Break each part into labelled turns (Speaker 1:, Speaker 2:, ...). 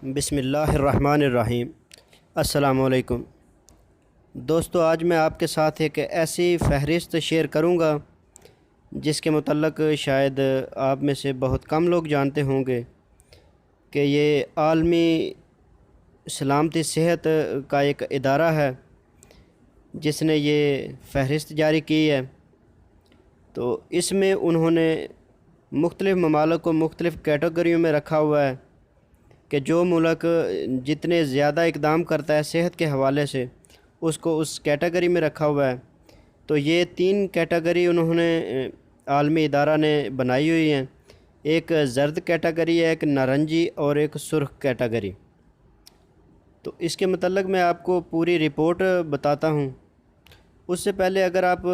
Speaker 1: بسم اللہ الرحمن الرحیم۔ السلام علیکم دوستو، آج میں آپ کے ساتھ ایک ایسی فہرست شیئر کروں گا جس کے متعلق شاید آپ میں سے بہت کم لوگ جانتے ہوں گے کہ یہ عالمی سلامتی صحت کا ایک ادارہ ہے جس نے یہ فہرست جاری کی ہے۔ تو اس میں انہوں نے مختلف ممالک کو مختلف کیٹیگریوں میں رکھا ہوا ہے کہ جو ملک جتنے زیادہ اقدام کرتا ہے صحت کے حوالے سے اس کو اس کیٹیگری میں رکھا ہوا ہے۔ تو یہ 3 کیٹیگری انہوں نے عالمی ادارہ نے بنائی ہوئی ہیں، ایک زرد کیٹیگری ہے، ایک نارنجی اور ایک سرخ کیٹیگری۔ تو اس کے متعلق میں آپ کو پوری رپورٹ بتاتا ہوں۔ اس سے پہلے اگر آپ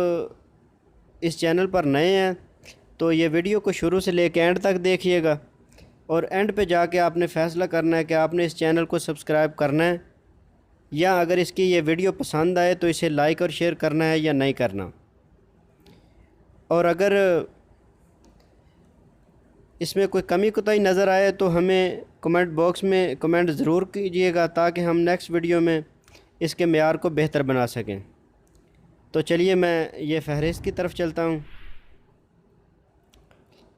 Speaker 1: اس چینل پر نئے ہیں تو یہ ویڈیو کو شروع سے لے کے اینڈ تک دیکھیے گا، اور اینڈ پہ جا کے آپ نے فیصلہ کرنا ہے کہ آپ نے اس چینل کو سبسکرائب کرنا ہے، یا اگر اس کی یہ ویڈیو پسند آئے تو اسے لائک اور شیئر کرنا ہے یا نہیں کرنا۔ اور اگر اس میں کوئی کمی کوتاہی نظر آئے تو ہمیں کمنٹ باکس میں کمنٹ ضرور کیجیے گا تاکہ ہم نیکسٹ ویڈیو میں اس کے معیار کو بہتر بنا سکیں۔ تو چلیے میں یہ فہرست کی طرف چلتا ہوں۔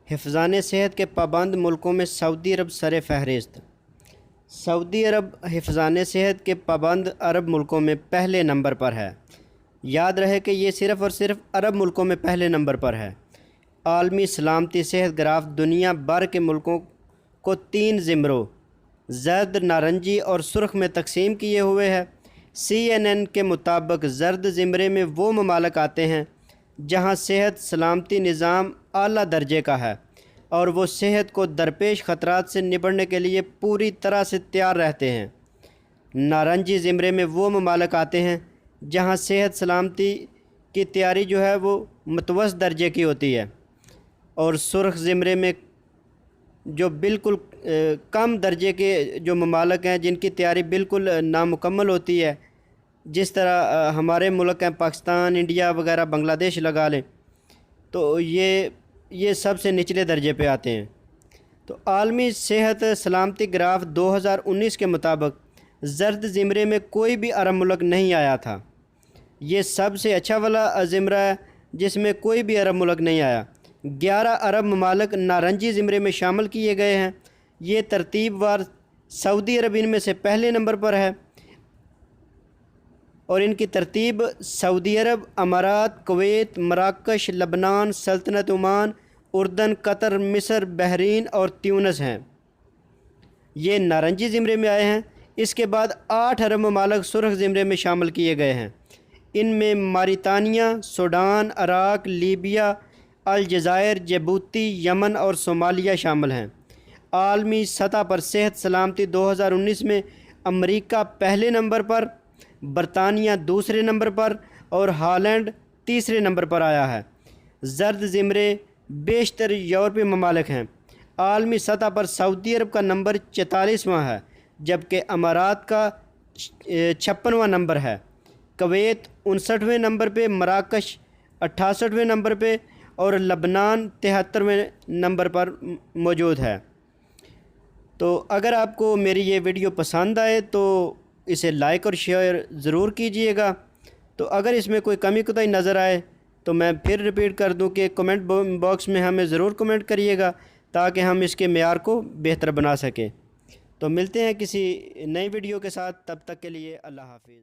Speaker 1: حفظان صحت کے پابند ملکوں میں سعودی عرب سر فہرست۔ سعودی عرب حفظان صحت کے پابند عرب ملکوں میں پہلے نمبر پر ہے۔ یاد رہے کہ یہ صرف اور صرف عرب ملکوں میں پہلے نمبر پر ہے۔ عالمی سلامتی صحت گراف دنیا بھر کے ملکوں کو 3 زمروں زرد، نارنجی اور سرخ میں تقسیم کیے ہوئے ہے۔ CNN کے مطابق زرد زمرے میں وہ ممالک آتے ہیں جہاں صحت سلامتی نظام اعلیٰ درجے کا ہے اور وہ صحت کو درپیش خطرات سے نپٹنے کے لیے پوری طرح سے تیار رہتے ہیں۔ نارنجی زمرے میں وہ ممالک آتے ہیں جہاں صحت سلامتی کی تیاری جو ہے وہ متوسط درجے کی ہوتی ہے، اور سرخ زمرے میں جو بالکل کم درجے کے جو ممالک ہیں جن کی تیاری بالکل نامکمل ہوتی ہے، جس طرح ہمارے ملک ہیں پاکستان، انڈیا وغیرہ، بنگلہ دیش لگا لیں، تو یہ سب سے نچلے درجے پہ آتے ہیں۔ تو عالمی صحت سلامتی گراف 2019 کے مطابق زرد زمرے میں کوئی بھی عرب ملک نہیں آیا تھا۔ یہ سب سے اچھا والا زمرہ ہے جس میں کوئی بھی عرب ملک نہیں آیا۔ 11 عرب ممالک نارنجی زمرے میں شامل کیے گئے ہیں۔ یہ ترتیب وار سعودی عرب ان میں سے پہلے نمبر پر ہے، اور ان کی ترتیب سعودی عرب، امارات، کویت، مراکش، لبنان، سلطنت عمان، اردن، قطر، مصر، بحرین اور تیونس ہیں۔ یہ نارنجی زمرے میں آئے ہیں۔ اس کے بعد 8 عرب ممالک سرخ زمرے میں شامل کیے گئے ہیں۔ ان میں موریتانیہ، سوڈان، عراق، لیبیا، الجزائر، جبوتی، یمن اور صومالیہ شامل ہیں۔ عالمی سطح پر صحت سلامتی 2019 میں امریکہ پہلے نمبر پر، برطانیہ دوسرے نمبر پر اور ہالینڈ تیسرے نمبر پر آیا ہے۔ زرد زمرے بیشتر یورپی ممالک ہیں۔ عالمی سطح پر سعودی عرب کا نمبر 44واں ہے، جبکہ امارات کا 56واں نمبر ہے۔ کویت 59ویں نمبر پہ، مراکش 68ویں نمبر پہ اور لبنان 73ویں نمبر پر موجود ہے۔ تو اگر آپ کو میری یہ ویڈیو پسند آئے تو اسے لائک اور شیئر ضرور کیجئے گا۔ تو اگر اس میں کوئی کمی کوتاہی نظر آئے تو میں پھر ریپیٹ کر دوں کہ کمنٹ باکس میں ہمیں ضرور کمنٹ کریے گا تاکہ ہم اس کے معیار کو بہتر بنا سکیں۔ تو ملتے ہیں کسی نئی ویڈیو کے ساتھ، تب تک کے لیے اللہ حافظ۔